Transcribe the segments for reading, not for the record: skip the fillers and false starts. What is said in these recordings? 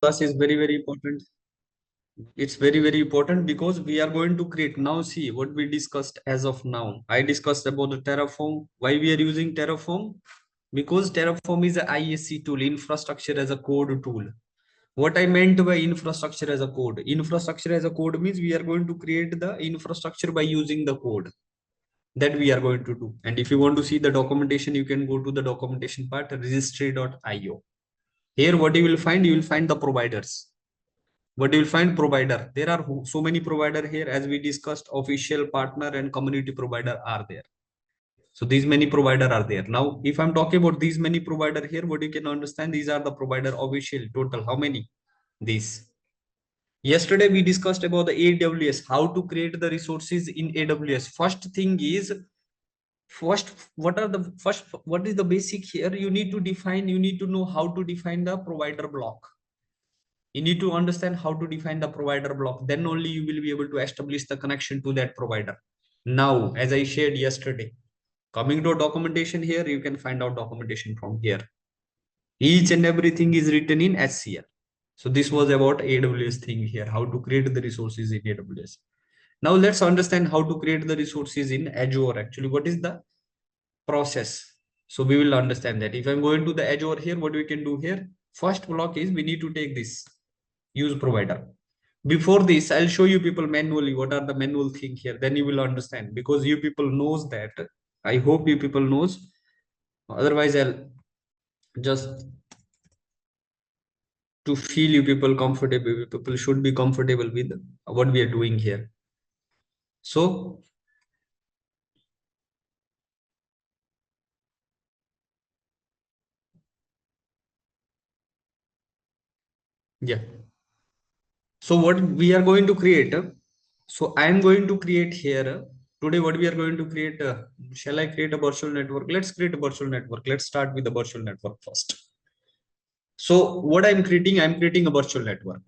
Class is very important. It's very important because we are going to create now. See what we discussed as of now. I discussed about the Terraform. Why we are using Terraform? Because Terraform is a ISC tool, infrastructure as a code tool. What I meant by infrastructure as a code, infrastructure as a code means we are going to create the infrastructure by using the code that we are going to do. And if you want to see the documentation, you can go to the documentation part, registry.io. Here what you will find, you will find the providers. What you will find, provider. There are so many provider here. As we discussed, official, partner and community provider are there. So these many provider are there. Now if I'm talking about these many provider here, what you can understand, these are the provider official. Total how many? These. Yesterday we discussed about the AWS, how to create the resources in AWS. First thing is, what is the basic here? You need to define, you need to know how to define the provider block. You need to understand how to define the provider block. Then only you will be able to establish the connection to that provider. Now, as I shared yesterday, coming to documentation here, you can find out documentation from here. Each and everything is written in SCL. So this was about AWS thing here, how to create the resources in AWS. Now let's understand how to create the resources in Azure. Actually, what is the process? So we will understand that. If I'm going to the Azure here, what we can do here? First block is we need to take this use provider. Before this, I'll show you people manually what are the manual thing here. Then you will understand, because you people knows that. I hope you people knows. Otherwise, I'll just to feel you people comfortable. You people should be comfortable with what we are doing here. So yeah. So what we are going to create? So I am going to create here today. What we are going to create? Shall I create a virtual network? Let's create a virtual network. Let's start with the virtual network first. So what I'm creating a virtual network.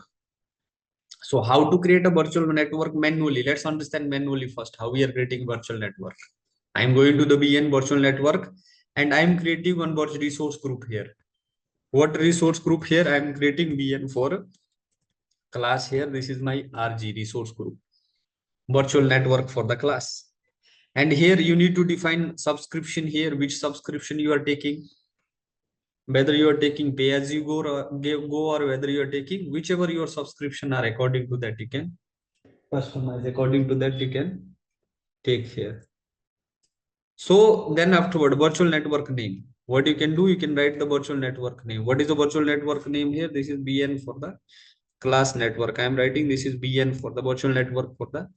So how to create a virtual network manually? Let's understand manually first how we are creating virtual network. I'm going to the VN virtual network and I'm creating one virtual resource group here. What resource group here? I'm creating VN for class here. This is my RG resource group, virtual network for the class. And here you need to define subscription here, which subscription you are taking, whether you are taking pay as you go or whether you are taking whichever your subscription are, according to that you can customize, according to that you can take here. So then afterward, virtual network name. What you can do, you can write the virtual network name. What is the virtual network name here? This is BN for the class network. I am writing this is BN for the virtual network for the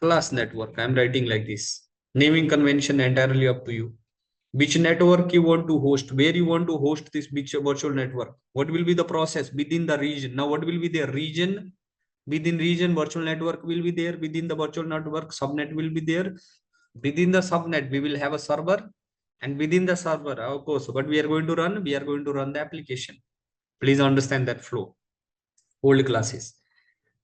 class network. I am writing like this. Naming convention entirely up to you. Which network you want to host, where you want to host this virtual network, what will be the process within the region. Now what will be the region? Within region, virtual network will be there. Within the virtual network, subnet will be there. Within the subnet, we will have a server, and within the server, of course, what we are going to run, we are going to run the application. Please understand that flow. Old classes.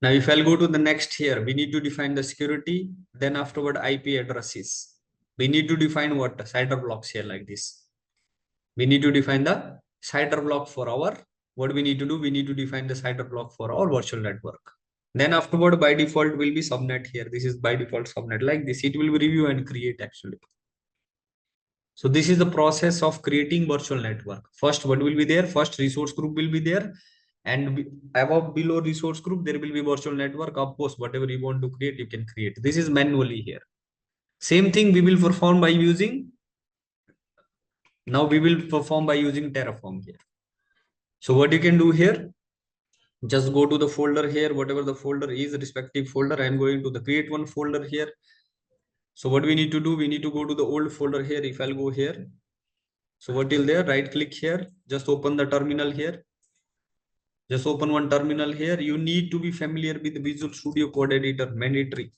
Now if I'll go to the next here, we need to define the security, then afterward IP addresses. We need to define what? CIDR blocks here like this. We need to define the CIDR block for our, what we need to do, we need to define the CIDR block for our virtual network. Then afterward, by default will be subnet here. This is by default subnet like this. It will be review and create actually. So this is the process of creating virtual network. First, what will be there? First, resource group will be there. And above below resource group, there will be virtual network. Of course, whatever you want to create, you can create. This is manually here. Same thing we will perform by using, now we will perform by using Terraform here. So what you can do here, just go to the folder here, whatever the folder is, respective folder. I am going to the create one folder here. So what we need to do, we need to go to the old folder here. If I'll go here, so what till there, right click here, just open the terminal here. Just open one terminal here. You need to be familiar with Visual Studio Code Editor, mandatory.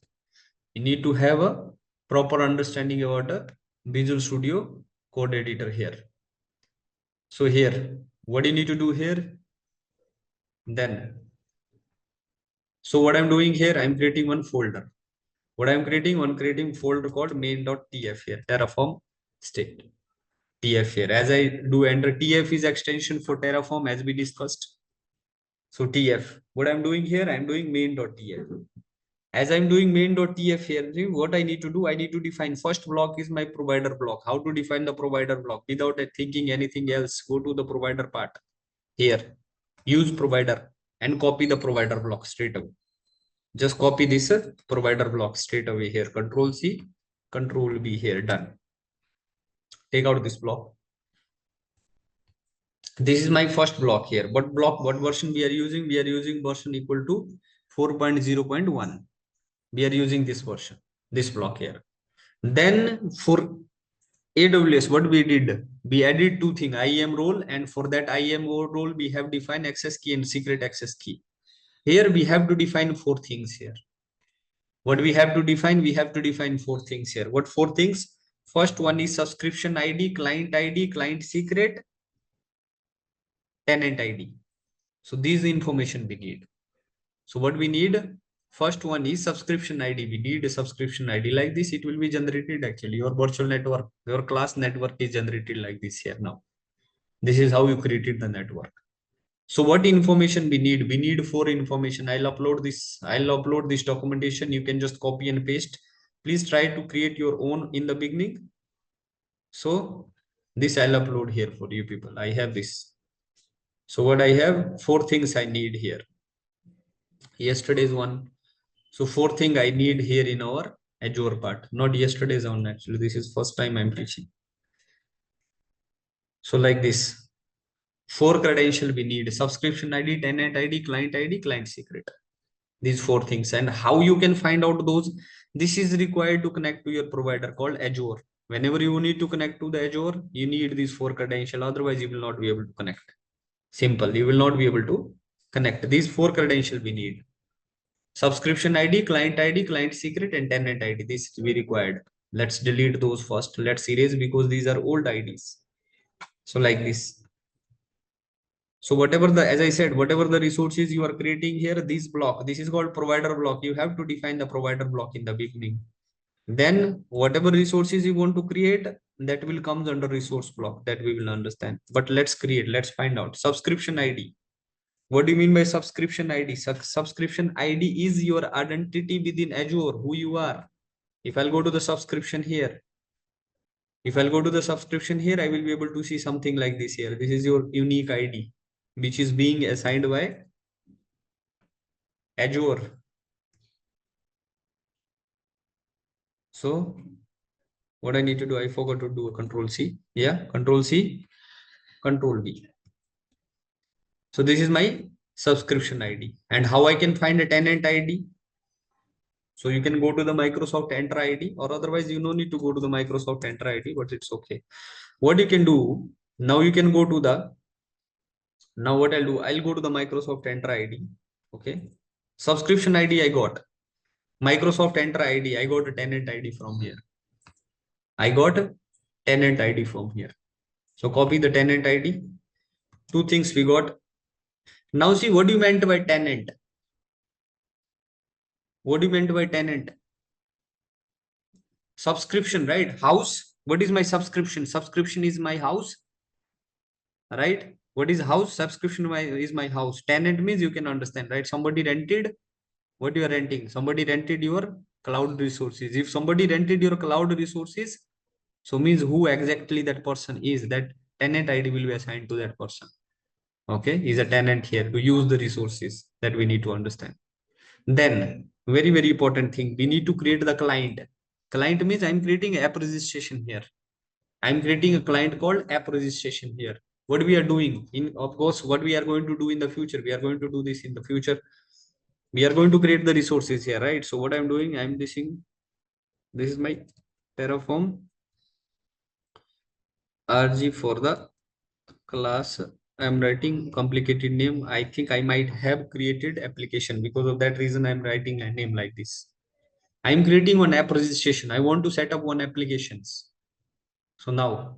You need to have a proper understanding about a Visual Studio Code Editor here. So here, what do you need to do here? Then, so what I'm doing here, I'm creating one folder. What I'm creating, one creating folder called main.tf here, Terraform state. TF here. As I do enter, TF is extension for Terraform as we discussed. So TF, what I'm doing here, I'm doing main.tf. As I'm doing main.tf here, what I need to do, I need to define first block is my provider block. How to define the provider block without thinking anything else? Go to the provider part here, use provider, and copy the provider block straight away. Just copy this provider block straight away here. Control C, Control B here, done. Take out this block. This is my first block here. What block, what version we are using? We are using version equal to 4.0.1. We are using this version, this block here. Then for AWS, what we did, we added two things, IAM role, and for that IAM role, we have defined access key and secret access key. Here we have to define four things here. What we have to define? We have to define four things here. What four things? First one is subscription ID, client secret, tenant ID. So these information we need. So what we need? First one is subscription ID. We need a subscription ID like this. It will be generated actually. Your virtual network, your class network is generated like this here now. This is how you created the network. So what information we need? We need four information. I'll upload this documentation. You can just copy and paste. Please try to create your own in the beginning. So this I'll upload here for you people. I have this. So what I have, four things I need here. Yesterday's one. So four thing I need here in our Azure part. Not yesterday's one actually. This is first time I'm teaching. So like this. Four credential we need: subscription ID, tenant ID, client secret. These four things. And how you can find out those? This is required to connect to your provider called Azure. Whenever you need to connect to the Azure, you need these four credential. Otherwise, you will not be able to connect. Simple. You will not be able to connect. These four credential we need: subscription ID, client secret, and tenant ID. This we required. Let's delete those first. Let's erase because these are old IDs. So like this. So whatever the, as I said, whatever the resources you are creating here, this block, this is called provider block. You have to define the provider block in the beginning. Then whatever resources you want to create, that will come under resource block, that we will understand. But let's create, let's find out. Subscription ID. What do you mean by subscription ID? Subscription ID is your identity within Azure, who you are. If I'll go to the subscription here, I will be able to see something like this here. This is your unique ID, which is being assigned by Azure. So what I need to do, I forgot to do a Control C. Yeah, Control C, Control V. So this is my subscription ID. And how I can find a tenant ID? So you can go to the Microsoft Enter ID, or otherwise you no need to go to the Microsoft Enter ID, but it's okay. What you can do, now you can go to the, now what I'll do, I'll go to the Microsoft Enter ID. Okay. Subscription ID I got. Microsoft Enter ID, I got a tenant ID from here. I got a tenant ID from here. So copy the tenant ID. Two things we got. Now see, what do you meant by tenant? What do you meant by tenant? Subscription, right? House. What is my subscription? Subscription is my house, right? What is house? Subscription is my house. Tenant means you can understand, right? Somebody rented. What you are renting? Somebody rented your cloud resources. If somebody rented your cloud resources, so means who exactly that person is. That tenant ID will be assigned to that person. Okay, is a tenant here to use the resources, that we need to understand. Then very important thing, we need to create the client. Client means I'm creating app registration here. I'm creating a client called app registration here. What we are doing in, of course, what we are going to do in the future, we are going to do this in the future. We are going to create the resources here, right? So what I'm doing, I'm using, this is my Terraform RG for the class. I'm writing complicated name. I think I might have created application. Because of that reason, I'm writing a name like this. I'm creating one app registration. I want to set up one applications. So now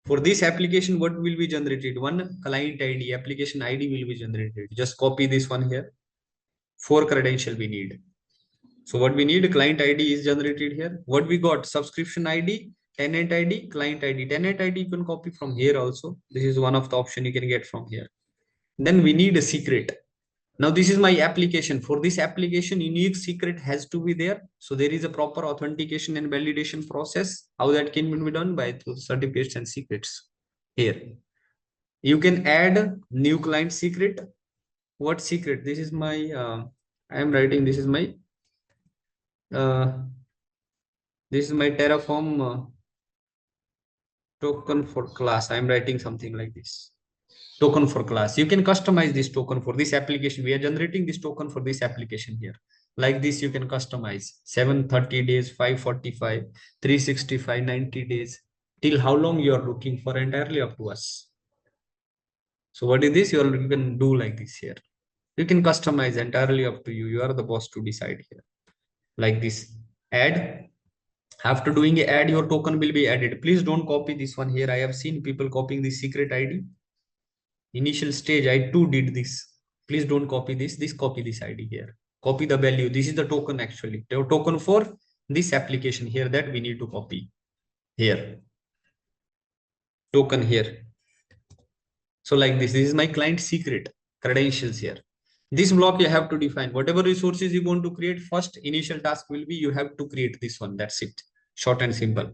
for this application, what will be generated? One client ID, application ID will be generated. Just copy this one here. Four credential we need. So what we need, client ID is generated here. What we got? Subscription ID, tenant ID, client ID. Tenant ID you can copy from here also. This is one of the option you can get from here. Then we need a secret. Now this is my application. For this application, unique secret has to be there. So there is a proper authentication and validation process. How that can be done? By through certificates and secrets. Here you can add new client secret. What secret? This is my I am writing, uh, this is my Terraform token for class. I am writing something like this. Token for class. You can customize this token for this application. We are generating this token for this application here. Like this, you can customize 730 days, 545, 365, 90 days. Till how long you are looking for, entirely up to us. So what is this? You can do like this here. You can customize, entirely up to you. You are the boss to decide here. Like this. Add. After doing a add, your token will be added. Please don't copy this one here. I have seen people copying the secret ID. Initial stage, I too did this. Please don't copy this copy this ID here. Copy the value. This is the token actually. The token for this application here that we need to copy here. Token here. So like this is my client secret credentials here. This block you have to define. Whatever resources you want to create, first initial task will be you have to create this one. That's it. Short and simple.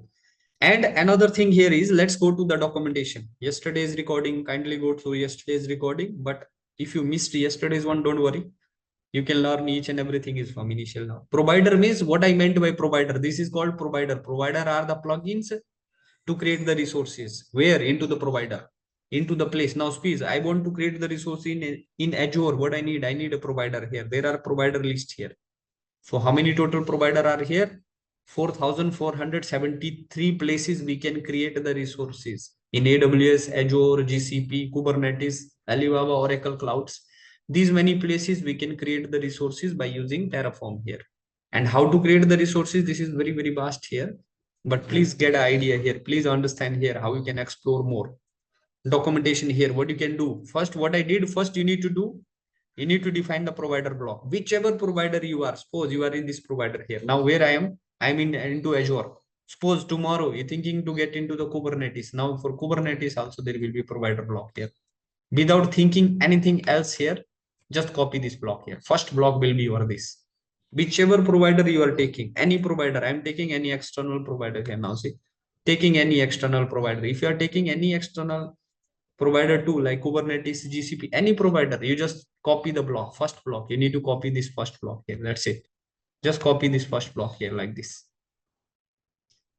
And another thing here is, let's go to the documentation. Yesterday's recording, kindly go through yesterday's recording. But if you missed yesterday's one, don't worry. You can learn each and everything is from initial now. Provider means what I meant by provider. This is called provider. Provider are the plugins to create the resources. Where? Into the provider, into the place. Now, squeeze. I want to create the resource in Azure. What I need a provider here. There are provider list here. So how many total provider are here? 4,473 places we can create the resources in AWS, Azure, GCP, Kubernetes, Alibaba, Oracle Clouds. These many places we can create the resources by using Terraform here. And how to create the resources? This is very, very vast here. But please get an idea here. Please understand here how you can explore more. Documentation here. What you can do. First, what I did, first you need to do, you need to define the provider block. Whichever provider you are, suppose you are in this provider here. Now where I'm into Azure. Suppose tomorrow you're thinking to get into the Kubernetes. Now for Kubernetes also there will be provider block here. Without thinking anything else here, just copy this block here. First block will be your this. Whichever provider you are taking, any provider, I'm taking any external provider here now. See, taking any external provider. If you are taking any external provider too, like Kubernetes, GCP, any provider, you just copy the block, first block. You need to copy this first block here. That's it. Just copy this first block here like this.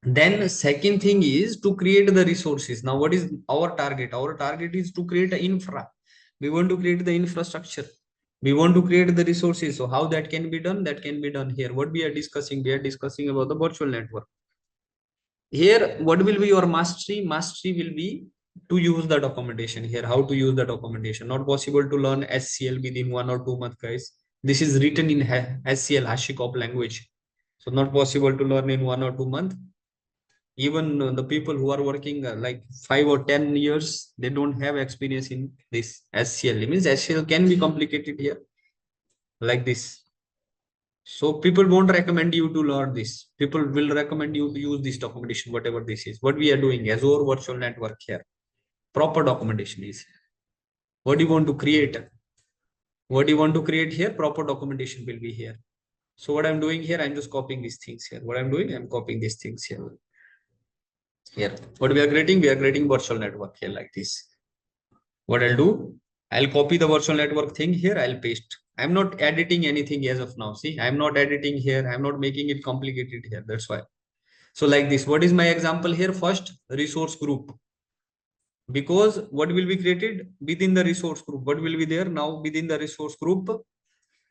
Then second thing is to create the resources. Now what is our target? Our target is to create an infra. We want to create the infrastructure. We want to create the resources. So how that can be done? That can be done here. What we are discussing? We are discussing about the virtual network. Here, what will be your mastery? Mastery will be to use the documentation here. How to use the documentation? Not possible to learn SCL within 1 or 2 months, guys. This is written in SCL, HashiCorp language. So not possible to learn in 1 or 2 months. Even the people who are working like 5 or 10 years, they don't have experience in this SCL. It means SCL can be complicated here like this. So people won't recommend you to learn this. People will recommend you to use this documentation, whatever this is. What we are doing, Azure Virtual Network here. Proper documentation is here. What do you want to create? What do you want to create here? Proper documentation will be here. So what I'm doing here, I'm just copying these things here. What I'm doing, I'm copying these things here. Here. What we are creating virtual network here like this. What I'll do, I'll copy the virtual network thing here. I'll paste. I'm not editing anything as of now. See, I'm not editing here. I'm not making it complicated here. That's why. So like this, what is my example here? First, resource group. Because what will be created within the resource group? What will be there now within the resource group?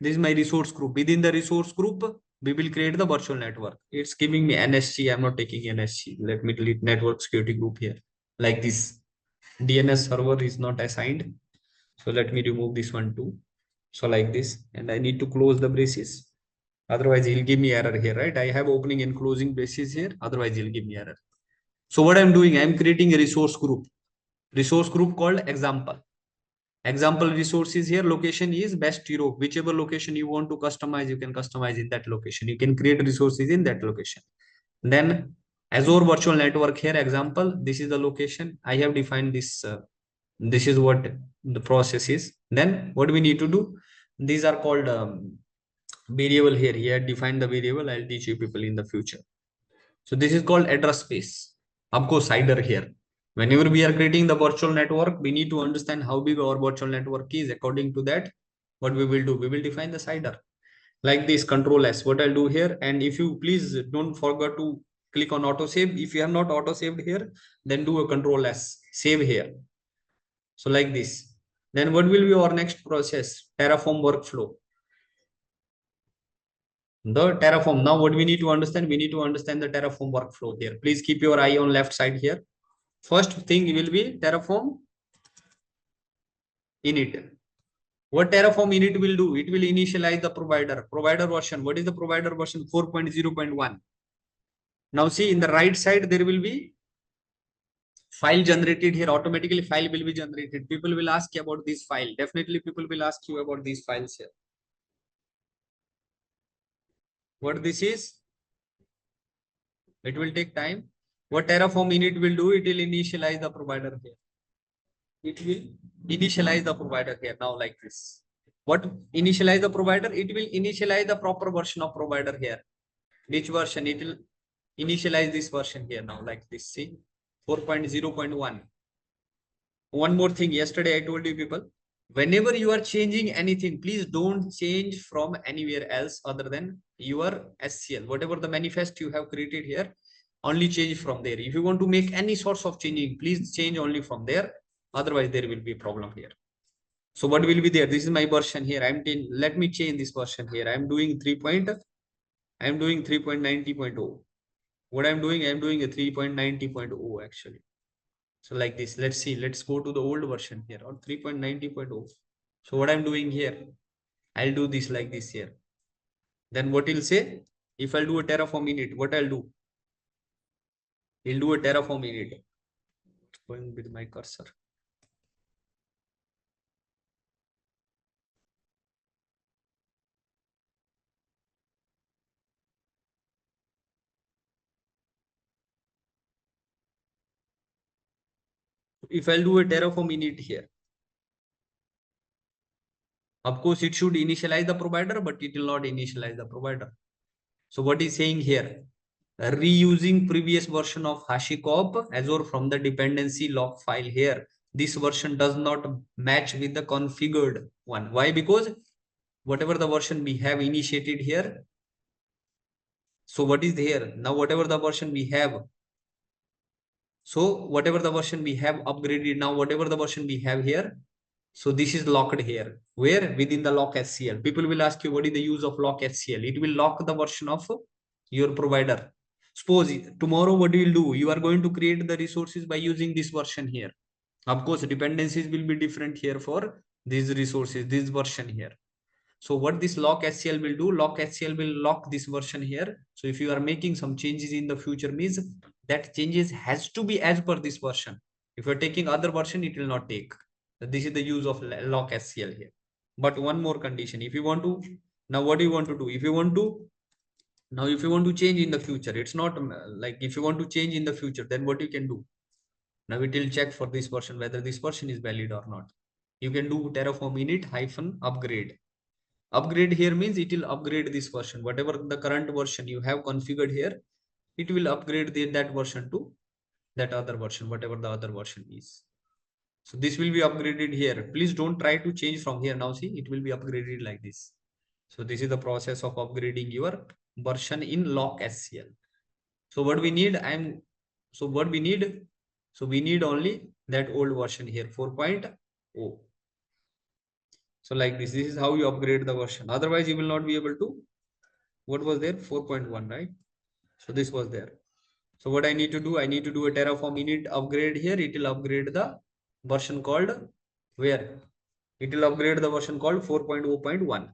This is my resource group. Within the resource group, we will create the virtual network. It's giving me NSG. I'm not taking NSG. Let me delete network security group here. Like this. DNS server is not assigned. So let me remove this one too. So like this. And I need to close the braces. Otherwise, he'll give me error here, right? I have opening and closing braces here. Otherwise, he'll give me error. So what I'm doing, I'm creating a resource group. Resource group called example. Example resources here. Location is best Europe. Whichever location you want to customize, you can customize in that location. You can create resources in that location. Then Azure Virtual Network here. Example. This is the location. I have defined this. This is what the process is. Then what we need to do? These are called variable here. Here, define the variable. I'll teach you people in the future. So this is called address space. आपको CIDR here. Whenever we are creating the virtual network, we need to understand how big our virtual network is. According to that, what we will do, we will define the CIDR. Like this, Control S. What I'll do here, and if you please don't forget to click on auto save. If you have not auto saved here, then do a Control S. Save here. So like this. Then what will be our next process? Terraform workflow. The Terraform. Now what we need to understand, we need to understand the Terraform workflow here. Please keep your eye on left side here. First thing will be Terraform init. What Terraform init will do? It will initialize the provider version. What is the provider version? 4.0.1. Now see in the right side there will be file generated here. Automatically file will be generated. People will ask you about this file. Definitely people will ask you about these files here. What this is? It will take time. What Terraform init will do? It will initialize the provider here. It will initialize the provider here now like this. What initialize the provider? It will initialize the proper version of provider here. Which version? It will initialize this version here now like this. See 4.0.1. One more thing. Yesterday I told you people, whenever you are changing anything, please don't change from anywhere else other than your SCL. Whatever the manifest you have created here, only change from there. If you want to make any sorts of changing, please change only from there. Otherwise there will be a problem here. So what will be there? This is my version here. Let me change this version here. I'm doing 3.90.0. What I'm doing a 3.90.0 actually. So like this, let's see, let's go to the old version here or 3.90.0. So what I'm doing here, I'll do this like this here. Then what it'll say, if I'll do a Terraform init, what I'll do? He'll do a Terraform init. Going with my cursor. If I'll do a Terraform init here, of course it should initialize the provider, but it will not initialize the provider. So what is saying here? Reusing previous version of HashiCorp Azure from the dependency log file here. This version does not match with the configured one. Why? Because whatever the version we have initiated here. So what is here? Now whatever the version we have. So whatever the version we have upgraded now, whatever the version we have here. So this is locked here. Where? Within the lock SCL. People will ask you what is the use of lock SCL? It will lock the version of your provider. Suppose tomorrow what you will do? You are going to create the resources by using this version here. Of course, dependencies will be different here for these resources, this version here. So what this lock SCL will do, lock SCL will lock this version here. So if you are making some changes in the future, means that changes has to be as per this version. If you're taking other version, it will not take. This is the use of lock SCL here. But one more condition, if you want to, now what do you want to do? If you want to change in the future, it's not like if you want to change in the future, then what you can do? Now it will check for this version, whether this version is valid or not. You can do Terraform init -upgrade. Upgrade here means it will upgrade this version. Whatever the current version you have configured here, it will upgrade that version to that other version, whatever the other version is. So this will be upgraded here. Please don't try to change from here. Now see, it will be upgraded like this. So this is the process of upgrading your version in lock SCL. So what we need, so we need only that old version here, 4.0. So like this is how you upgrade the version. Otherwise, you will not be able to. What was there? 4.1, right? So this was there. So what I need to do? I need to do a Terraform init upgrade here. It will upgrade the version called where? It will upgrade the version called 4.0.1.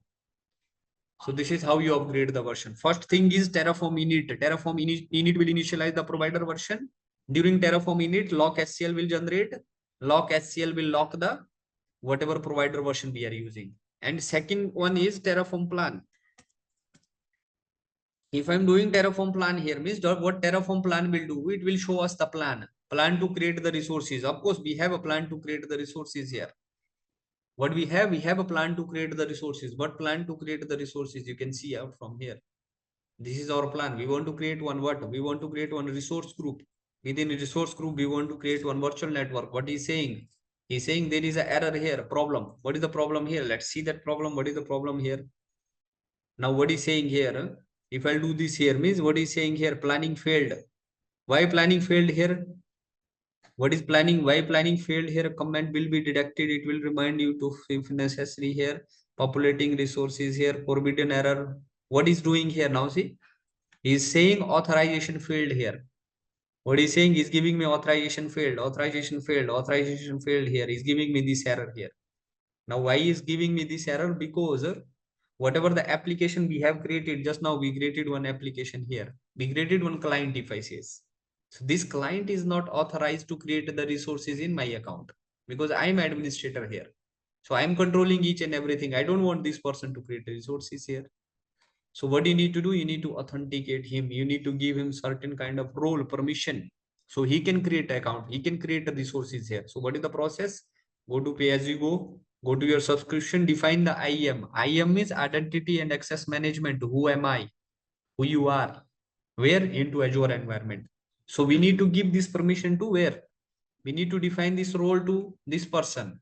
So this is how you upgrade the version. First thing is Terraform init. Terraform init will initialize the provider version. During Terraform init, lock SCL will generate. Lock SCL will lock the whatever provider version we are using. And second one is Terraform plan. If I'm doing Terraform plan here, means what Terraform plan will do, it will show us the plan to create the resources. Of course, we have a plan to create the resources here. What we have a plan to create the resources. What plan to create the resources? You can see out from here. This is our plan. We want to create one what? We want to create one resource group. Within a resource group, we want to create one virtual network. What he's saying? He's saying there is an error here, problem. What is the problem here? Let's see that problem. What is the problem here? Now, what he's saying here, if I'll do this here, means what he's saying here, planning failed. Why planning failed here? What is planning? Why planning failed here? A comment will be deducted. It will remind you to, if necessary here, populating resources here, forbidden error. What is doing here now? See, he's saying authorization failed here. What he's saying is giving me authorization failed, authorization failed, authorization failed here. He's giving me this error here. Now, why is giving me this error? Because whatever the application we have created, just now we created one application here. We created one client, if I says. So this client is not authorized to create the resources in my account because I'm administrator here. So I'm controlling each and everything. I don't want this person to create resources here. So what you need to do, you need to authenticate him. You need to give him certain kind of role permission. So he can create account. He can create the resources here. So what is the process? Go to pay as you go to your subscription, define the IAM. IAM is identity and access management. Who am I? Who you are? Where? Into Azure environment. So we need to give this permission to where? We need to define this role to this person.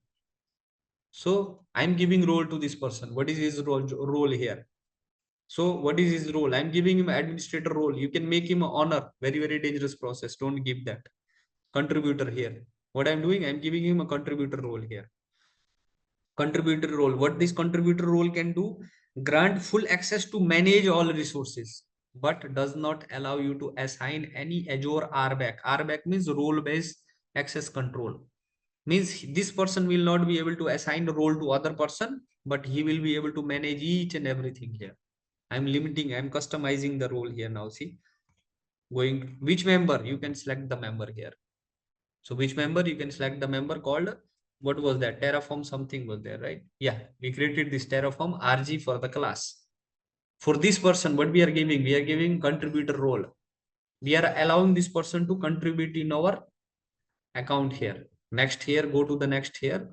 So I'm giving role to this person. What is his role here? So what is his role? I'm giving him administrator role. You can make him an honor. Very, very dangerous process. Don't give that. Contributor here. What I'm doing, I'm giving him a contributor role here. Contributor role. What this contributor role can do? Grant full access to manage all resources, but does not allow you to assign any Azure RBAC. RBAC means role-based access control. Means this person will not be able to assign the role to other person, but he will be able to manage each and everything here. I'm limiting, I'm customizing the role here now. See, going which member you can select the member here. So which member you can select the member called, what was that? Terraform something was there, right? Yeah, we created this Terraform RG for the class. For this person, what we are giving? We are giving contributor role. We are allowing this person to contribute in our account here. Next here, go to the next here.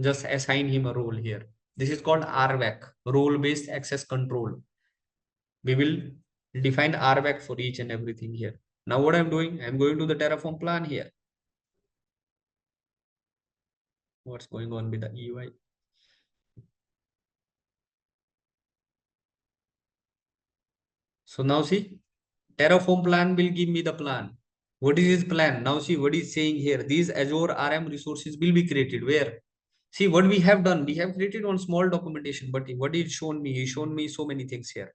Just assign him a role here. This is called RBAC, role-based access control. We will define RBAC for each and everything here. Now what I'm doing, I'm going to the Terraform plan here. What's going on with the UI? So now see, Terraform plan will give me the plan. What is his plan? Now see what is saying here. These Azure RM resources will be created. Where? See what we have done. We have created one small documentation, but what it shown me? He shown me so many things here.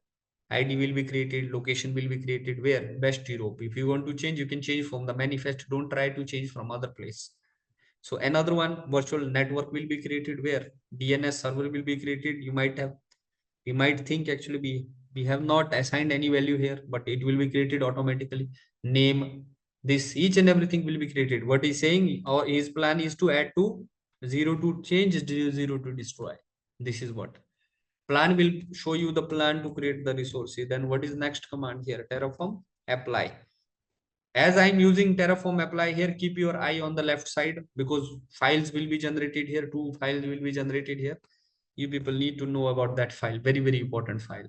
ID will be created, location will be created. Where? Best Europe. If you want to change, you can change from the manifest. Don't try to change from other place. So another one, virtual network will be created where DNS server will be created. You might think actually we have not assigned any value here, but it will be created automatically. Name, this each and everything will be created. What he's saying, or his plan is to add to zero to change, zero to destroy. This is what plan will show you the plan to create the resources. Then what is next command here? Terraform apply. As I'm using Terraform apply here, keep your eye on the left side because files will be generated here. Two files will be generated here. You people need to know about that file. Very, very important file.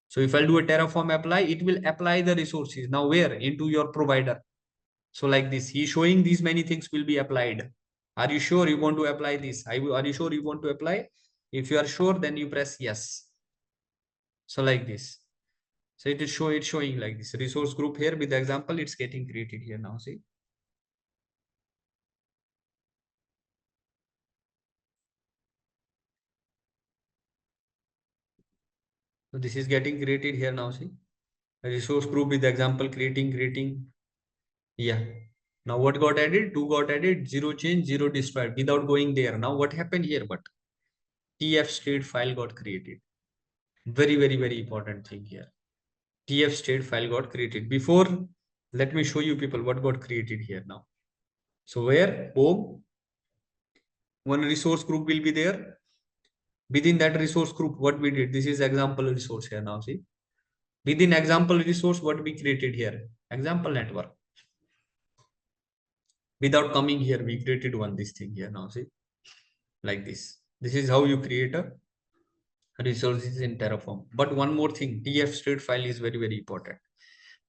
So if I'll do a Terraform apply, it will apply the resources. Now where? Into your provider. So like this, he's showing these many things will be applied. Are you sure you want to apply this? Are you sure you want to apply? If you are sure, then you press yes. So like this. So it is showing like this resource group here with the example. It's getting created here now. See. So this is getting created here now. See, a resource group with the example creating. Yeah. Now what got added? Two got added. Zero change, zero destroyed without going there. Now what happened here? But TF state file got created. Very, very, very important thing here. TF state file got created. Before, let me show you people what got created here now. So where home, one resource group will be there. Within that resource group, what we did, this is example resource here now. See, within example resource, what we created here, example network. Without coming here, we created one this thing here now. See, like this. This is how you create a resources in Terraform. But one more thing, TF state file is very, very important.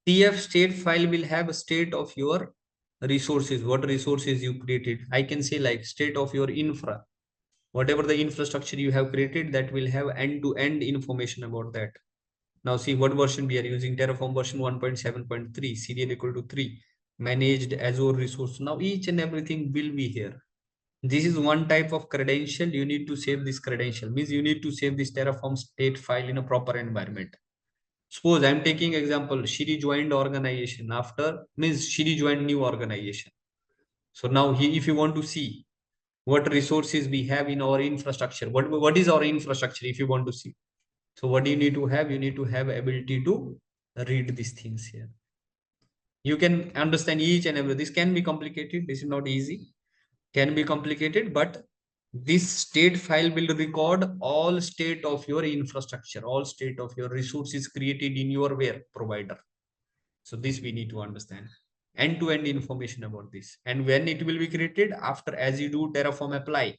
TF state file will have a state of your resources, what resources you created. I can say like state of your infra, whatever the infrastructure you have created, that will have end-to-end information about that. Now see what version we are using. Terraform version 1.7.3, serial equal to 3, managed Azure resource. Now each and everything will be here. This is one type of credential. You need to save this credential, means you need to save this Terraform state file in a proper environment. Suppose I'm taking example, Shri joined organization after, means Shri joined new organization. So now if you want to see what resources we have in our infrastructure, what is our infrastructure, if you want to see. So what do you need to have? You need to have ability to read these things here. You can understand each and every, this can be complicated. This is not easy, can be complicated, but this state file will record all state of your infrastructure, all state of your resources created in your where provider. So this we need to understand end-to-end information about this. And when it will be created, after as you do Terraform apply,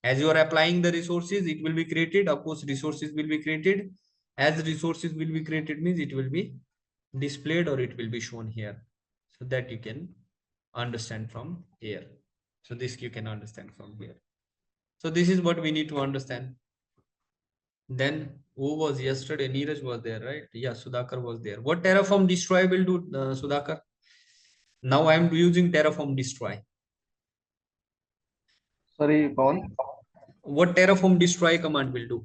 as you are applying the resources, it will be created. Of course, resources will be created. As resources will be created means it will be displayed or it will be shown here, so that you can understand from here. So this you can understand from here. So this is what we need to understand. Then who was yesterday? Neeraj was there, right? Yeah, Sudhakar was there. What Terraform destroy will do, Sudhakar? Now I am using Terraform destroy. Sorry, Pawan. What Terraform destroy command will do?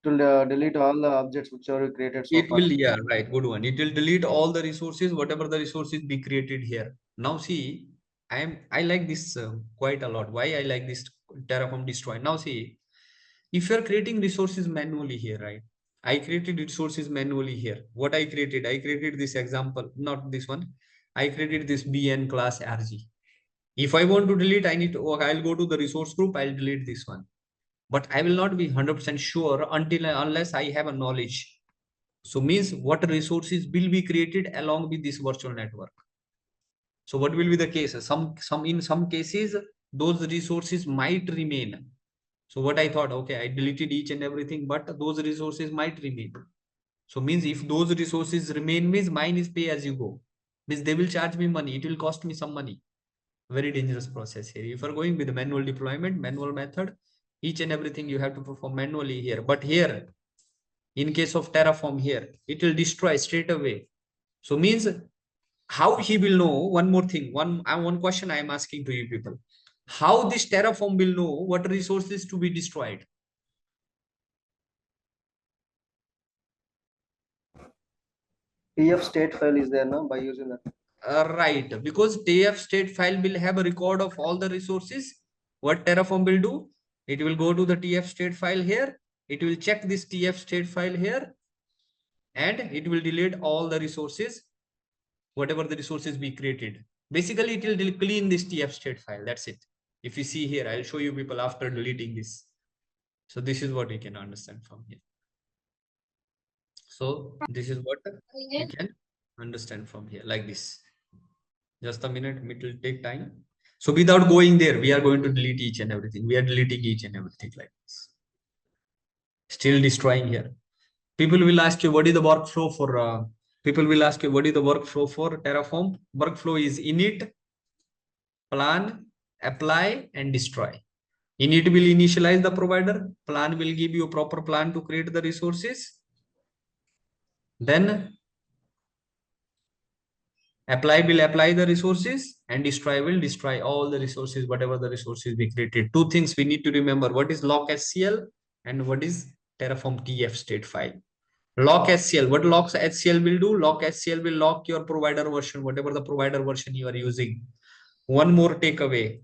It will delete all the objects which are created so It far. will, yeah, right, good one. It will delete all the resources, whatever the resources be created here. Now see, I like this quite a lot. Why I like this Terraform destroy? Now see, if you are creating resources manually here, right? I created resources manually here. What I created this example, not this one. I created this BN class RG. If I want to delete, I need to, okay, I'll go to the resource group, I'll delete this one. But I will not be 100% sure until unless I have a knowledge. So means what resources will be created along with this virtual network. So what will be the case? Some in some cases, those resources might remain. So what I thought, okay, I deleted each and everything, but those resources might remain. So means if those resources remain, means mine is pay as you go. Means they will charge me money. It will cost me some money. Very dangerous process here. If you're going with the manual deployment, manual method, each and everything you have to perform manually here. But here, in case of Terraform here, it will destroy straight away. So means how he will know, one more thing, one question I am asking to you people. How this Terraform will know what resources to be destroyed? TF state file is there now by using that. Right, because TF state file will have a record of all the resources. What Terraform will do? It will go to the TF state file here. It will check this TF state file here, and it will delete all the resources, whatever the resources we created. Basically, it will clean this TF state file. That's it. If you see here, I'll show you people after deleting this. So this is what we can understand from here. So this is what you can understand from here, like this. Just a minute, it will take time. So without going there, we are going to delete each and everything. We are deleting each and everything like this. Still destroying here. People will ask you, what is the workflow for, people will ask you, what is the workflow for Terraform? Workflow is init, plan, apply, and destroy. Init will initialize the provider. Plan will give you a proper plan to create the resources. Then apply will apply the resources, and destroy will destroy all the resources, whatever the resources we created. Two things we need to remember. What is lock SCL and what is Terraform TF state file. Lock SCL. What lock SCL will do? Lock SCL will lock your provider version, whatever the provider version you are using. One more takeaway.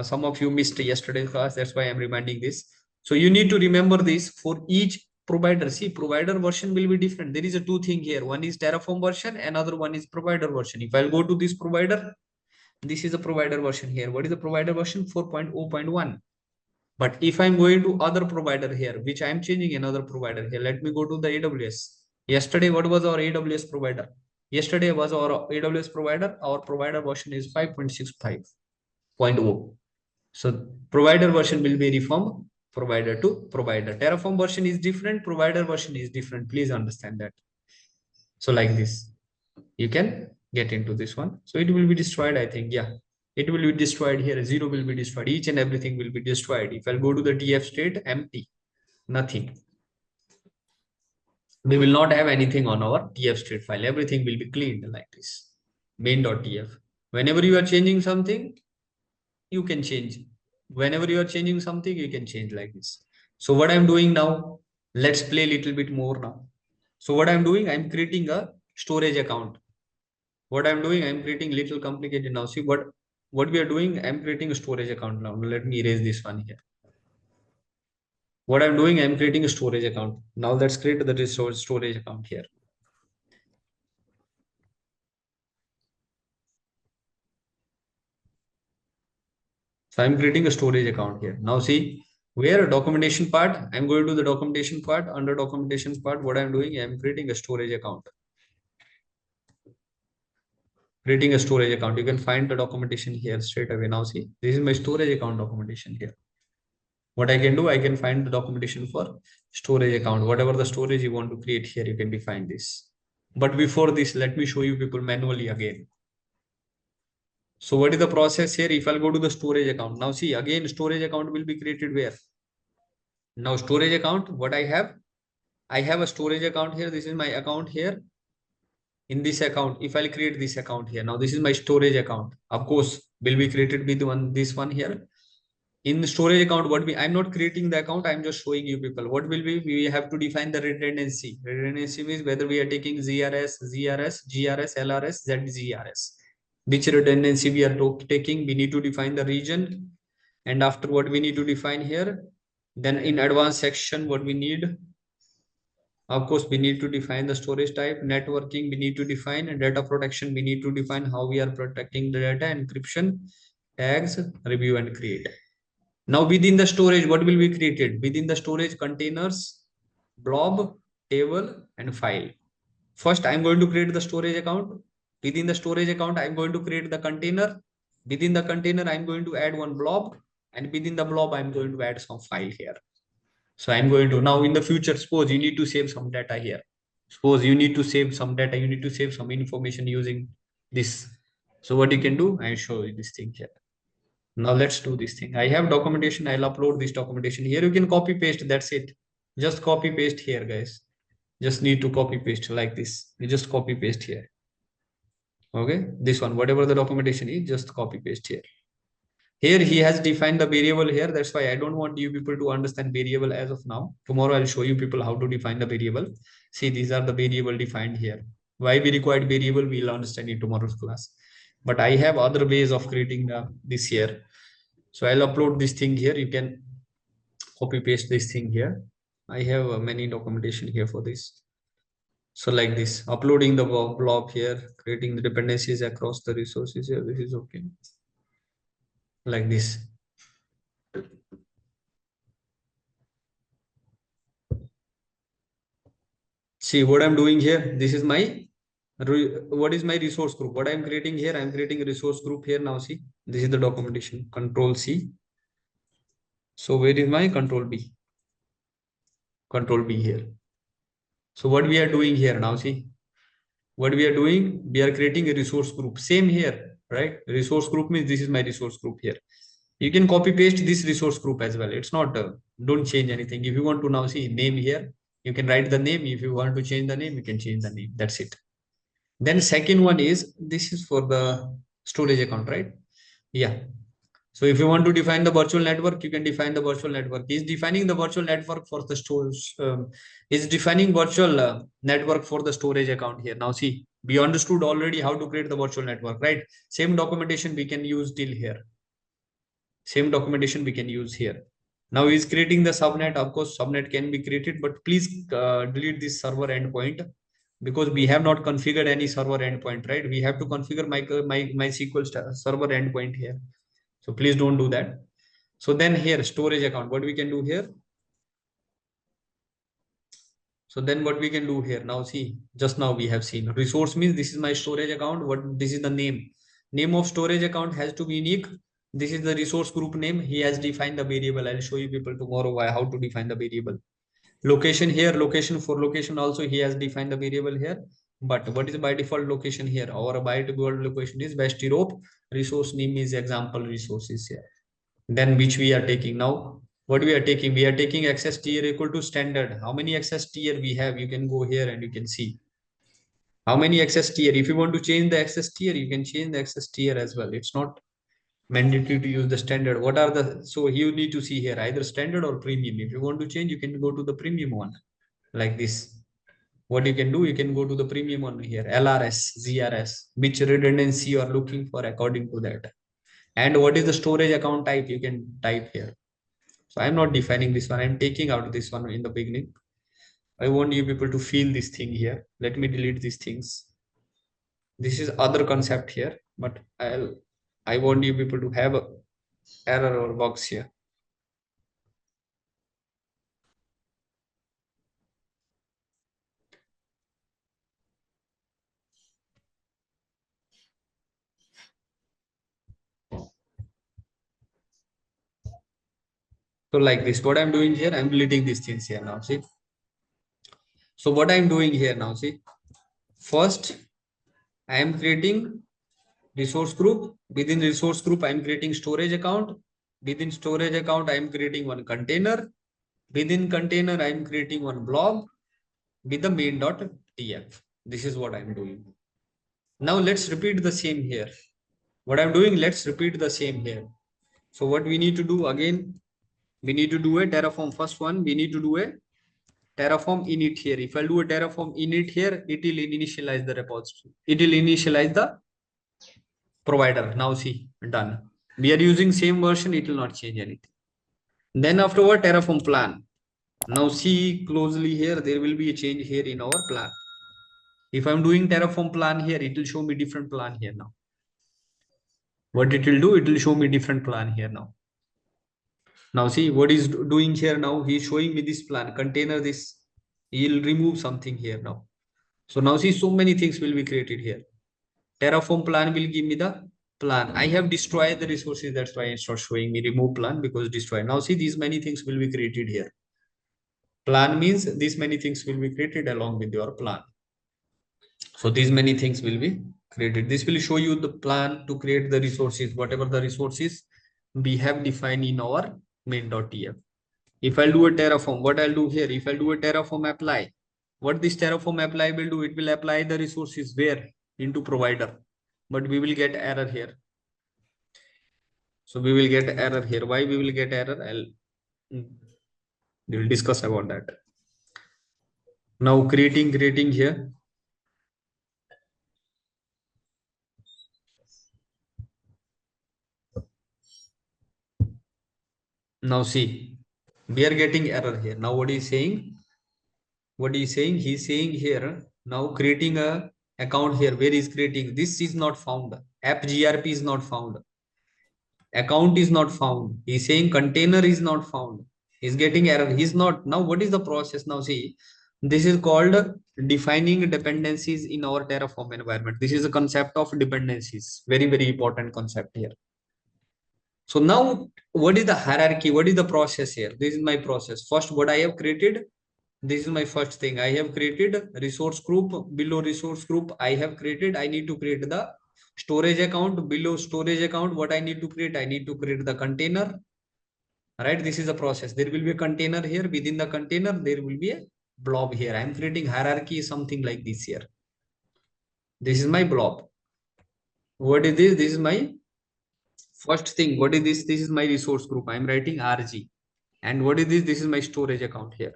Some of you missed yesterday's class. That's why I'm reminding this. So you need to remember this for each provider. See, provider version will be different. There is a two thing here. One is Terraform version, another one is provider version. If I'll go to this provider, this is a provider version here. What is the provider version? 4.0.1. But if I'm going to other provider here, which I'm changing another provider here, let me go to the AWS. Yesterday, what was our AWS provider? Yesterday was our AWS provider. Our provider version is 5.65.0. So provider version will vary from provider to provider. Terraform version is different, provider version is different. Please understand that. So like this, you can get into this one. So it will be destroyed, I think. Yeah, it will be destroyed here. Zero will be destroyed. Each and everything will be destroyed. If I'll go to the TF state, empty, nothing. We will not have anything on our TF state file. Everything will be cleaned like this. Main.tf. Whenever you are changing something, you can change. Whenever you are changing something, you can change like this. So what I'm doing now, let's play a little bit more now. So what I'm doing, I'm creating a storage account. What I'm doing, I'm creating little complicated now. See what we are doing, I'm creating a storage account now. Let me erase this one here. What I'm doing, I'm creating a storage account. Now let's create the resource storage account here. So I'm creating a storage account here. Now see where documentation part, I'm going to the documentation part. Under documentation part, what I'm doing, I'm creating a storage account. Creating a storage account. You can find the documentation here straight away. Now see, this is my storage account documentation here. What I can do, I can find the documentation for storage account. Whatever the storage you want to create here, you can define this. But before this, let me show you people manually again. So what is the process here? If I'll go to the storage account, now see again, storage account will be created where? Now storage account, what I have a storage account here. This is my account here. In this account, if I'll create this account here, now this is my storage account. Of course, will be created with this one here. In the storage account, I'm not creating the account, I'm just showing you people. What will be, we have to define the redundancy. Redundancy means whether we are taking ZRS, GRS, LRS, ZGRS. Which redundancy we are taking, we need to define the region. And after what we need to define here, then in advanced section, what we need, of course, we need to define the storage type, networking, we need to define, and data protection, we need to define how we are protecting the data, encryption, tags, review and create. Now within the storage, what will be created? Within the storage containers, blob, table, and file. First, I'm going to create the storage account. Within the storage account, I'm going to create the container. Within the container, I'm going to add one blob. And within the blob, I'm going to add some file here. So I'm going to, now in the future, suppose you need to save some data here. Suppose you need to save some data, you need to save some information using this. So what you can do, I'll show you this thing here. Now let's do this thing. I have documentation. I'll upload this documentation here. You can copy paste. That's it. Just copy paste here, guys. Just need to copy paste like this. You just copy paste here. Okay. This one, whatever the documentation is, just copy paste here. Here he has defined the variable here. That's why I don't want you people to understand variable as of now. Tomorrow I'll show you people how to define the variable. See, these are the variable defined here. Why we required variable, we'll understand in tomorrow's class. But I have other ways of creating this here. So I'll upload this thing here. You can copy paste this thing here. I have many documentation here for this. So like this, uploading the blob here, creating the dependencies across the resources here. This is okay. Like this. See what I'm doing here. This is my, what is my resource group? What I'm creating here, I'm creating a resource group here now. See, this is the documentation. Control C. So where is my control B? Control B here. So what we are doing here now, see, what we are doing, we are creating a resource group. Same here, right? Resource group means this is my resource group here. You can copy paste this resource group as well. It's not, don't change anything. If you want to now see name here, you can write the name. If you want to change the name, you can change the name. That's it. Then second one is, this is for the storage account, right? Yeah. So if you want to define the virtual network, you can define the virtual network. Is defining the virtual network for the storage, is defining virtual network for the storage account here. Now see, we understood already how to create the virtual network, right? Same documentation we can use till here. Same documentation we can use here. Now is creating the subnet. Of course, subnet can be created, but please delete this server endpoint because we have not configured any server endpoint, right? We have to configure my SQL server endpoint here. So please don't do that. So then here, storage account, what we can do here? So then what we can do here now, see, just now we have seen resource means this is my storage account. What this is the name of storage account has to be unique. This is the resource group name. He has defined the variable. I'll show you people tomorrow why how to define the variable. Location here, location for location also he has defined the variable here. But what is by default location here? Our by default location is West Europe. Resource name is example resources here. Then which we are taking now. What we are taking? We are taking access tier equal to standard. How many access tier we have? You can go here and you can see how many access tier. If you want to change the access tier, you can change the access tier as well. It's not mandatory to use the standard. What are the, so you need to see here either standard or premium. If you want to change, you can go to the premium one like this. What you can do, you can go to the premium one here, LRS, ZRS, which redundancy you are looking for according to that. And what is the storage account type, you can type here. So I'm not defining this one. I'm taking out this one in the beginning. I want you people to feel this thing here. Let me delete these things. This is other concept here, but I want you people to have a error or bugs here. So like this, what I'm doing here, I'm deleting these things here now. See. So what I'm doing here now, see. First, I am creating resource group. Within resource group, I am creating storage account. Within storage account, I am creating one container. Within container, I am creating one blob with the main.tf. This is what I'm doing. Now let's repeat the same here. What I'm doing, let's repeat the same here. So what we need to do again, we need to do a Terraform. First one, we need to do a Terraform init here. If I do a Terraform init here, it will initialize the repository. It will initialize the provider. Now see, done. We are using same version, it will not change anything. Then afterward, Terraform plan. Now see closely here, there will be a change here in our plan. If I'm doing Terraform plan here, it will show me different plan here now. What it will do, it will show me different plan here now. Now see what is doing here now. He's showing me this plan, container this. He'll remove something here now. So now see so many things will be created here. Terraform plan will give me the plan. I have destroyed the resources. That's why it's not showing me remove plan because destroy. Now see these many things will be created here. Plan means these many things will be created along with your plan. So these many things will be created. This will show you the plan to create the resources, whatever the resources we have defined in our main.tf. If I'll do a Terraform, what I'll do here, if I'll do a Terraform apply, what this Terraform apply will do, it will apply the resources where into provider, but we will get error here. So we will get error here. Why we will get error? We'll discuss about that. Now creating here. Now see, we are getting error here. Now what is saying? What is saying? He's saying here, now creating a account here. Where is creating? This is not found. App grp is not found. Account is not found. He's saying container is not found. He's getting error. He's not. Now what is the process? Now see, this is called defining dependencies in our Terraform environment. This is a concept of dependencies. Very, very important concept here. So now what is the hierarchy? What is the process here? This is my process. First, what I have created, this is my first thing. I have created resource group. Below resource group, I have created, I need to create the storage account. Below storage account, what I need to create? I need to create the container. Right? This is the process. There will be a container here. Within the container, there will be a blob here. I'm creating hierarchy, something like this here. This is my blob. What is this? This is my first thing. What is this? This is my resource group. I'm writing RG. And what is this? This is my storage account here.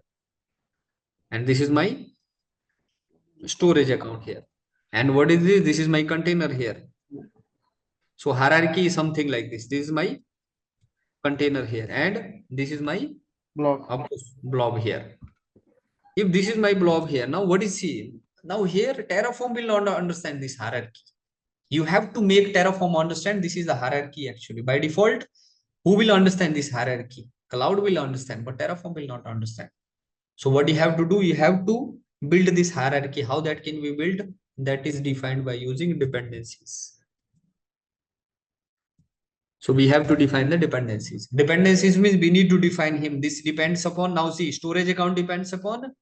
And this is my storage account here. And what is this? This is my container here. So hierarchy is something like this. This is my container here. And this is my Blob. blob here. If this is my blob here, now what is he? Now here Terraform will not understand this hierarchy. You have to make Terraform understand this is the hierarchy actually. By default, who will understand this hierarchy? Cloud will understand, but Terraform will not understand. So what you have to do, you have to build this hierarchy. How that can be built? That is defined by using dependencies. So we have to define the dependencies. Dependencies means we need to define him. This depends upon, now see, storage account depends upon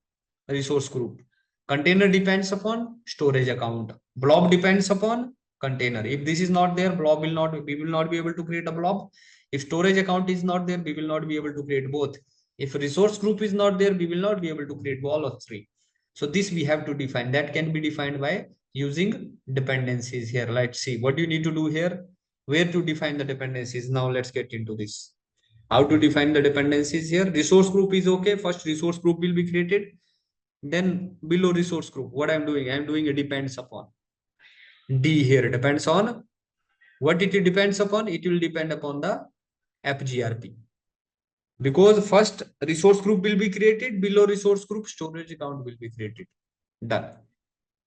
resource group. Container depends upon storage account. Blob depends upon container. If this is not there, blob will not, we will not be able to create a blob. If storage account is not there, we will not be able to create both. If resource group is not there, we will not be able to create all of three. So this we have to define. That can be defined by using dependencies here. Let's see what you need to do here. Where to define the dependencies? Now let's get into this. How to define the dependencies here? Resource group is okay. First resource group will be created. Then below resource group, what I'm doing? I'm doing a depends upon. D here depends on what it depends upon. It will depend upon the FGRP. Because first resource group will be created, below resource group storage account will be created. Done.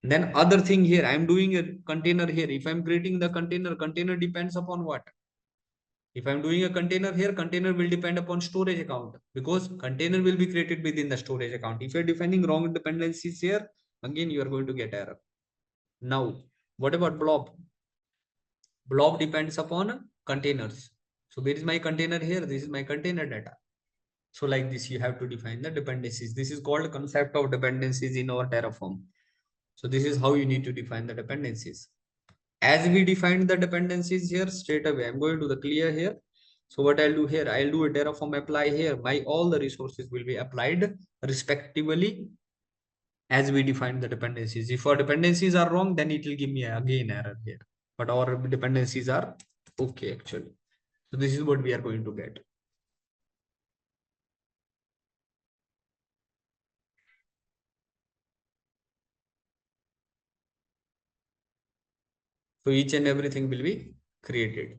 Then other thing here, I'm doing a container here. If I'm creating the container, container depends upon what? If I'm doing a container here, container will depend upon storage account because container will be created within the storage account. If you're defining wrong dependencies here, again, you are going to get error. Now, what about blob? Blob depends upon containers. So where is my container here? This is my container data. So like this, you have to define the dependencies. This is called concept of dependencies in our Terraform. So this is how you need to define the dependencies. As we defined the dependencies here, straight away, I'm going to the clear here. So what I'll do here, I'll do a Terraform apply here. My all the resources will be applied respectively as we define the dependencies. If our dependencies are wrong, then it will give me again error here. But our dependencies are okay actually. So this is what we are going to get. So each and everything will be created.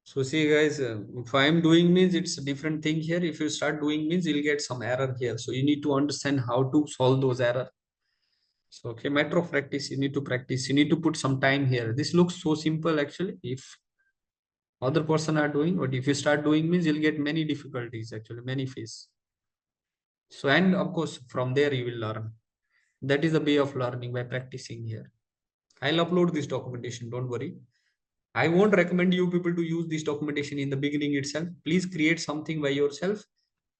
So see guys, if I'm doing means it's a different thing here. If you start doing means you'll get some error here. So you need to understand how to solve those error. So okay, matter of practice, you need to practice. You need to put some time here. This looks so simple actually. If other person are doing, but if you start doing means you'll get many difficulties actually, many face. So and of course from there you will learn. That is the way of learning by practicing here. I'll upload this documentation, don't worry. I won't recommend you people to use this documentation in the beginning itself. Please create something by yourself.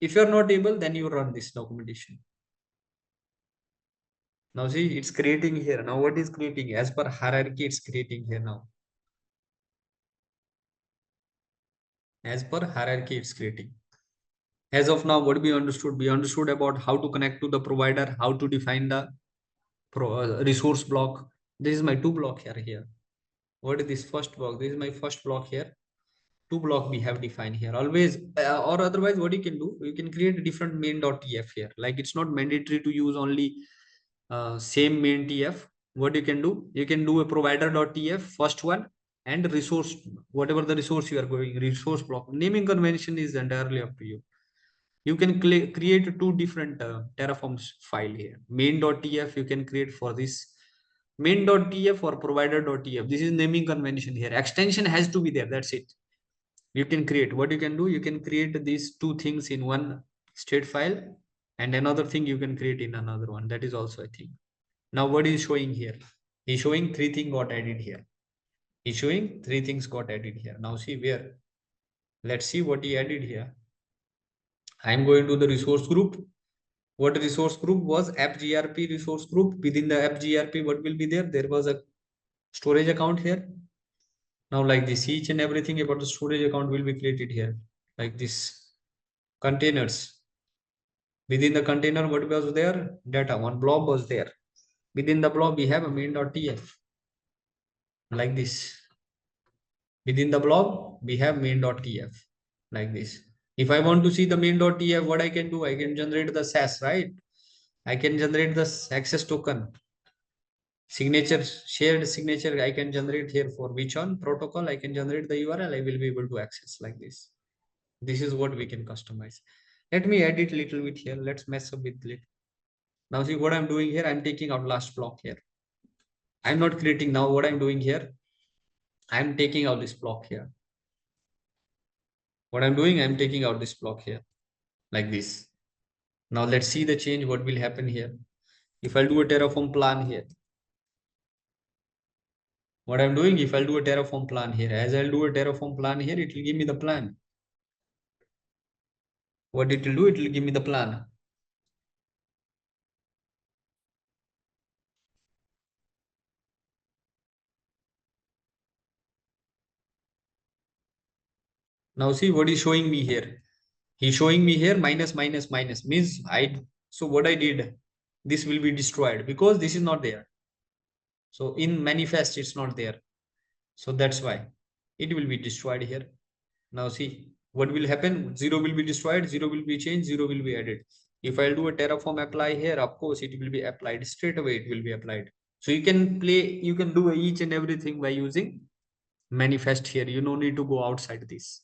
If you're not able, then you run this documentation. Now see, it's creating here. Now what is creating? As per hierarchy, it's creating here now. As per hierarchy, it's creating. As of now, what we understood about how to connect to the provider, how to define the resource block. This is my two block here. What is this first block? This is my first block here. Two block we have defined here. Always or otherwise, what you can do, you can create a different main.tf here. Like it's not mandatory to use only same main tf. What you can do, you can do a provider.tf first one and resource, whatever the resource you are going, resource block. Naming convention is entirely up to you. You can create two different terraforms file here. Main.tf you can create for this, main.tf or provider.tf. This is naming convention here. Extension has to be there, that's it. You can create, what you can do, you can create these two things in one state file and another thing you can create in another one. That is also a thing. Now what is showing here? He's showing three things got added here. He's showing three things got added here. Now see where. Let's see what he added here. I'm going to the resource group. What resource group was? FGRP resource group. Within the FGRP, what will be there? There was a storage account here. Now like this, each and everything about the storage account will be created here. Like this. Containers. Within the container, what was there? Data. One blob was there. Within the blob, we have a main.tf. Like this. Within the blob, we have main.tf. Like this. If I want to see the main.tf, what I can do? I can generate the SAS, right? I can generate the access token. Signature, shared signature, I can generate here for which one protocol. I can generate the URL. I will be able to access like this. This is what we can customize. Let me edit a little bit here. Let's mess up with it. Now see what I'm doing here. I'm taking out last block here. I'm not creating now. What I'm doing here, I'm taking out this block here. What I'm doing, I'm taking out this block here like this. Now let's see the change. What will happen here? If I'll do a Terraform plan here, What I'm doing, if I'll do a Terraform plan here, as I'll do a Terraform plan here, it will give me the plan. What it will do, it will give me the plan. Now see what is showing me here. He's showing me here minus minus minus means so what I did, this will be destroyed because this is not there. So in manifest it's not there. So that's why it will be destroyed here. Now see what will happen. 0 will be destroyed, 0 will be changed, 0 will be added. If I'll do a Terraform apply here, of course it will be applied straight away. It will be applied. So you can do each and everything by using manifest here. You no need to go outside this.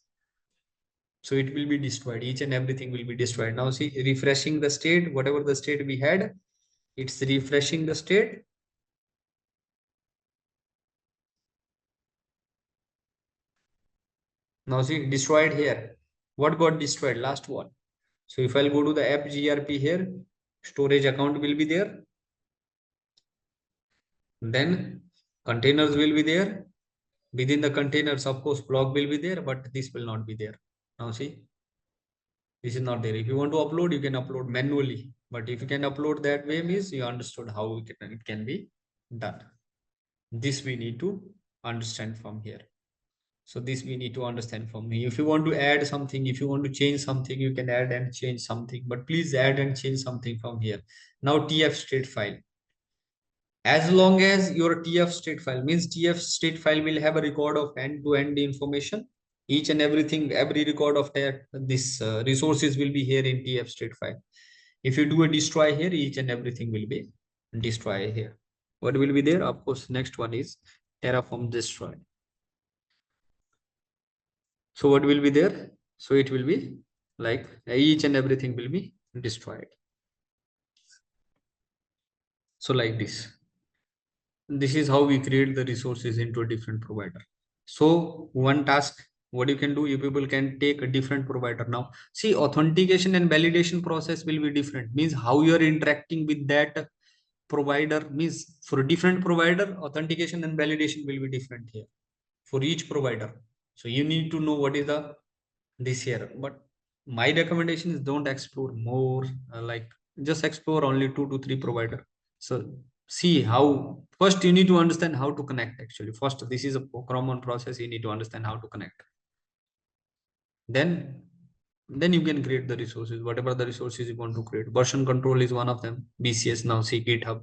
So it will be destroyed. Each and everything will be destroyed. Now see, refreshing the state, whatever the state we had, it's refreshing the state. Now see, destroyed here. What got destroyed? Last one. So if I'll go to the app grp here, storage account will be there. Then containers will be there. Within the containers, of course, block will be there, but this will not be there. Now see, this is not there. If you want to upload, you can upload manually. But if you can upload that way, means you understood how it can be done. This we need to understand from here. So this we need to understand from me. If you want to add something, if you want to change something, you can add and change something. But please add and change something from here. Now TF state file. As long as your TF state file means TF state file will have a record of end-to-end information. Each and everything, every record of that this resources will be here in TF state file. If you do a destroy here, each and everything will be destroy here. What will be there? Of course, next one is Terraform destroy. So what will be there? So it will be like each and everything will be destroyed. So like this. This is how we create the resources into a different provider. So one task, what you can do, you people can take a different provider. Now see, authentication and validation process will be different. Means how you are interacting with that provider, means for a different provider, authentication and validation will be different here for each provider. So you need to know what is the this year. But my recommendation is don't explore more, like just explore only 2 to 3 provider. So see how, first you need to understand how to connect. Actually first, this is a common process. You need to understand how to connect. Then you can create the resources, whatever the resources you want to create. Version control is one of them. BCS. Now see, GitHub.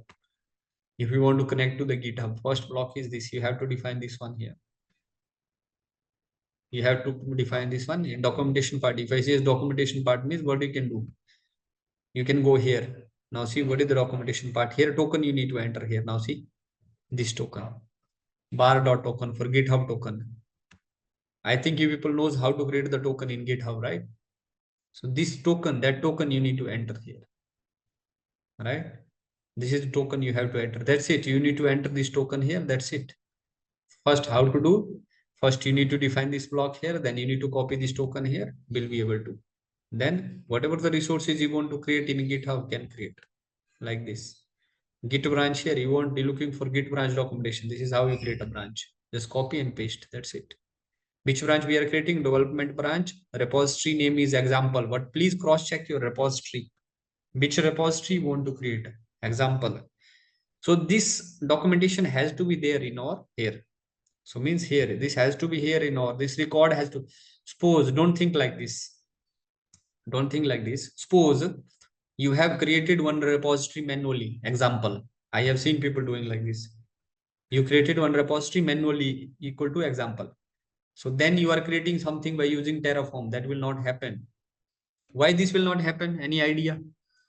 If you want to connect to the GitHub, first block is this. You have to define this one here. You have to define this one in documentation part. If I say documentation part means what you can do, you can go here. Now see what is the documentation part here. Token you need to enter here. Now see this token, bar dot token for GitHub token. I think you people knows how to create the token in GitHub, right? So this token, that token you need to enter here, right? This is the token you have to enter. That's it. You need to enter this token here. That's it. First, how to do? First, you need to define this block here. Then you need to copy this token here. We'll be able to. Then whatever the resources you want to create in GitHub can create like this. Git branch here. You want be looking for Git branch documentation. This is how you create a branch. Just copy and paste. That's it. Which branch we are creating? Development branch. Repository name is example. But please cross check your repository. Which repository you want to create? Example. So this documentation has to be there in our here. So means here, this has to be here in our, this record has to, suppose, don't think like this. Don't think like this. Suppose you have created one repository manually. Example, I have seen people doing like this. You created one repository manually equal to example. So then you are creating something by using Terraform. That will not happen. Why this will not happen? Any idea?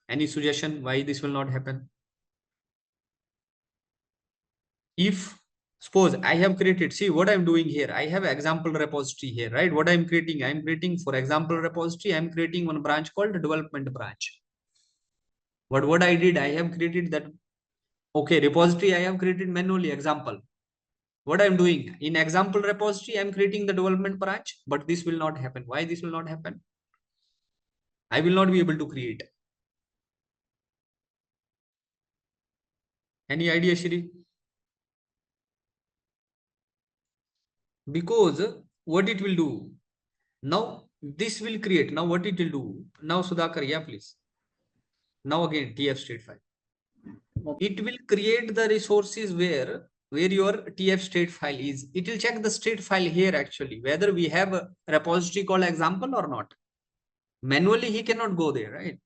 Any suggestion why this will not happen? If suppose I have created, see what I'm doing here, I have example repository here, right? What I'm creating for example repository, I'm creating one branch called development branch. But what I did, I have created that, okay, repository I have created manually. Example, what I'm doing in example repository, I'm creating the development branch, but this will not happen. Why this will not happen? I will not be able to create. Any idea, Shri? because what it will do now, this will create, now what it will do now, Sudhakar, yeah, please. Now again, TF state file. It will create the resources where your TF state file is. It will check the state file here actually, whether we have a repository called example or not. Manually, he cannot go there, right?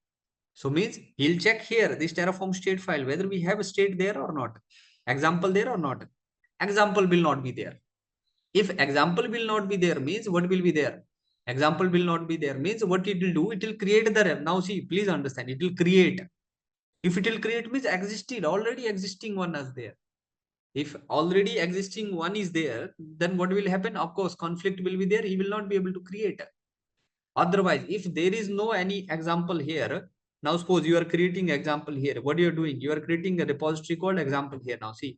So means he'll check here this Terraform state file, whether we have a state there or not, example there or not. Example will not be there. If example will not be there, means what will be there? Example will not be there, means what it will do? It will create the rep. Now see, please understand, it will create. If it will create means existed, already existing one is there. If already existing one is there, then what will happen? Of course, conflict will be there. He will not be able to create. Otherwise, if there is no any example here, now suppose you are creating example here. What you are doing? You are creating a repository called example here. Now see,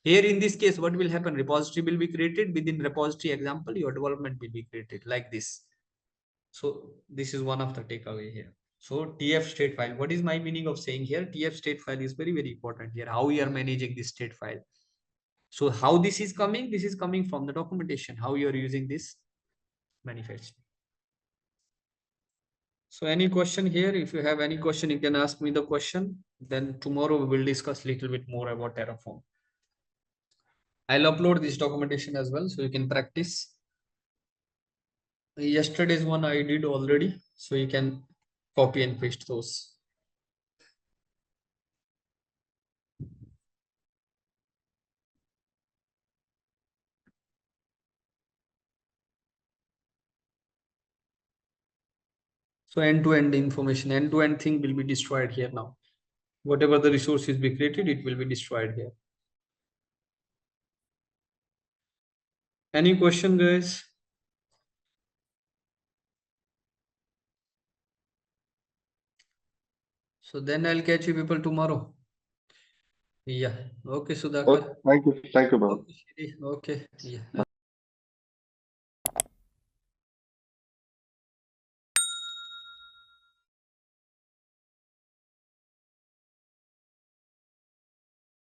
here in this case, what will happen? Repository will be created. Within repository example, your development will be created like this. So this is one of the takeaway here. So TF state file. What is my meaning of saying here? TF state file is very, very important here. How we are managing this state file. So how this is coming? This is coming from the documentation. How you are using this manifest. So any question here? If you have any question, you can ask me the question. Then tomorrow we will discuss a little bit more about Terraform. I'll upload this documentation as well, so you can practice. Yesterday's one I did already, so you can copy and paste those. So end-to-end information, end-to-end thing will be destroyed here now. Whatever the resources be created, it will be destroyed here. Any question, guys? So then I'll catch you people tomorrow. Yeah. Okay, Okay, Sudhakar. thank you, brother. Okay, Shri. Okay. Yeah.